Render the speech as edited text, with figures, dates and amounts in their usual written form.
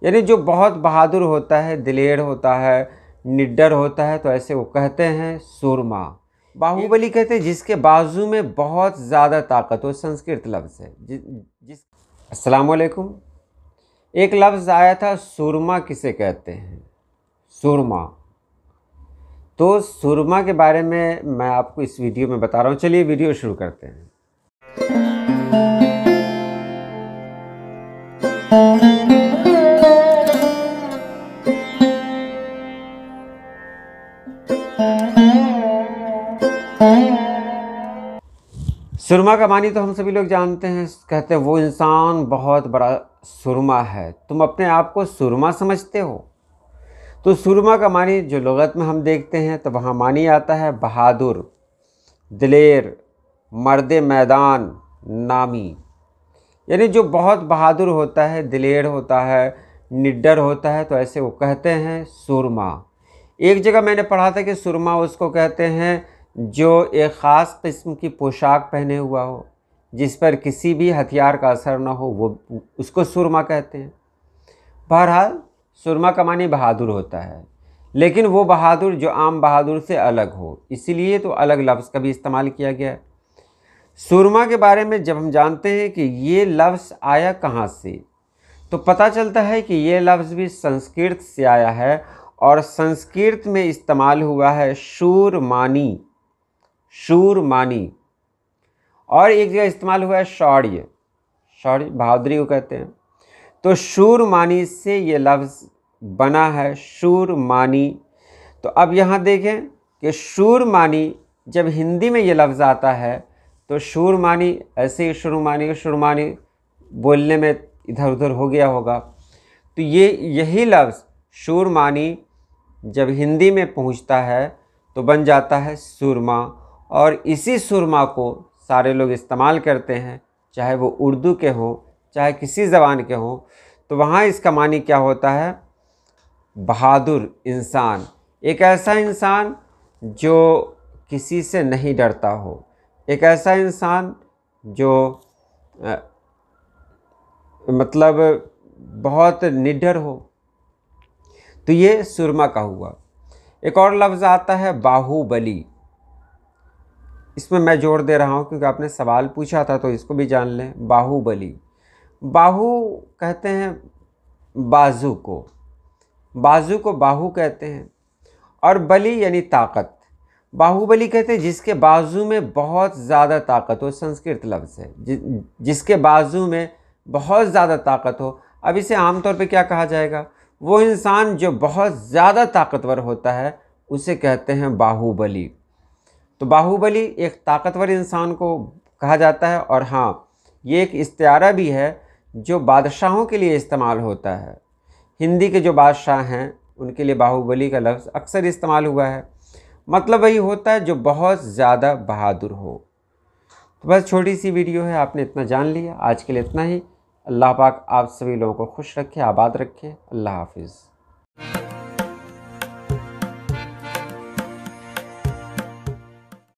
यानी जो बहुत बहादुर होता है, दिलेर होता है, निडर होता है, तो ऐसे वो कहते हैं सूरमा। बाहुबली कहते हैं जिसके बाजू में बहुत ज़्यादा ताकत हो, संस्कृत लफ्ज़ है। अस्सलाम वालेकुम। एक लफ्ज़ आया था सूरमा किसे कहते हैं, सूरमा। तो सूरमा के बारे में मैं आपको इस वीडियो में बता रहा हूँ। चलिए वीडियो शुरू करते हैं। सुरमा का मानी तो हम सभी लोग जानते हैं, कहते हैं वो इंसान बहुत बड़ा सुरमा है। तुम अपने आप को सुरमा समझते हो? तो सुरमा का मानी जो लुगत में हम देखते हैं तो वहाँ मानी आता है बहादुर, दिलेर, मर्द मैदान, नामी। यानी जो बहुत बहादुर होता है, दिलेर होता है, निडर होता है, तो ऐसे वो कहते हैं सुरमा। एक जगह मैंने पढ़ा था कि सुरमा उसको कहते हैं जो एक ख़ास किस्म की पोशाक पहने हुआ हो, जिस पर किसी भी हथियार का असर ना हो, वो उसको सुरमा कहते हैं। बहरहाल सुरमा का मानी बहादुर होता है, लेकिन वो बहादुर जो आम बहादुर से अलग हो, इसीलिए तो अलग लफ्ज़ का भी इस्तेमाल किया गया है। सुरमा के बारे में जब हम जानते हैं कि ये लफ्ज़ आया कहाँ से, तो पता चलता है कि ये लफ्ज़ भी संस्कृत से आया है और संस्कृत में इस्तेमाल हुआ है शूरमानी, शूरमानी। और एक जगह इस्तेमाल हुआ है शौर्य, शौर्य बहादुरी को कहते हैं। तो शूरमानी से ये लफ्ज़ बना है शूरमानी। तो अब यहाँ देखें कि शूरमानी जब हिंदी में ये लफ्ज़ आता है तो शूरमानी ऐसे ही शुरमानी बोलने में इधर उधर हो गया होगा। तो यही लफ्ज़ शूरमानी जब हिंदी में पहुँचता है तो बन जाता है सुरमा। और इसी सुरमा को सारे लोग इस्तेमाल करते हैं, चाहे वो उर्दू के हों चाहे किसी ज़बान के हों। तो वहाँ इसका मानी क्या होता है? बहादुर इंसान, एक ऐसा इंसान जो किसी से नहीं डरता हो, एक ऐसा इंसान जो मतलब बहुत निडर हो। तो ये सुरमा का हुआ। एक और लफ्ज़ आता है बाहुबली। इसमें मैं जोड़ दे रहा हूँ क्योंकि आपने सवाल पूछा था, तो इसको भी जान लें। बाहुबली, बाहु कहते हैं बाजू को, बाजू को बाहु कहते हैं, और बली यानी ताकत। बाहुबली कहते हैं जिसके बाजू में बहुत ज़्यादा ताकत हो, संस्कृत लफ्ज़ है। जिसके बाजू में बहुत ज़्यादा ताकत हो। अब इसे आमतौर पे क्या कहा जाएगा? वो इंसान जो बहुत ज़्यादा ताकतवर होता है उसे कहते हैं बाहुबली। तो बाहुबली एक ताकतवर इंसान को कहा जाता है। और हाँ, ये एक इस्तिआरा भी है जो बादशाहों के लिए इस्तेमाल होता है। हिंदी के जो बादशाह हैं उनके लिए बाहुबली का लफ्ज़ अक्सर इस्तेमाल हुआ है। मतलब वही होता है जो बहुत ज़्यादा बहादुर हो। तो बस छोटी सी वीडियो है, आपने इतना जान लिया। आज के लिए इतना ही। अल्लाह पाक आप सभी लोगों को खुश रखे, आबाद रखे। अल्लाह हाफिज़।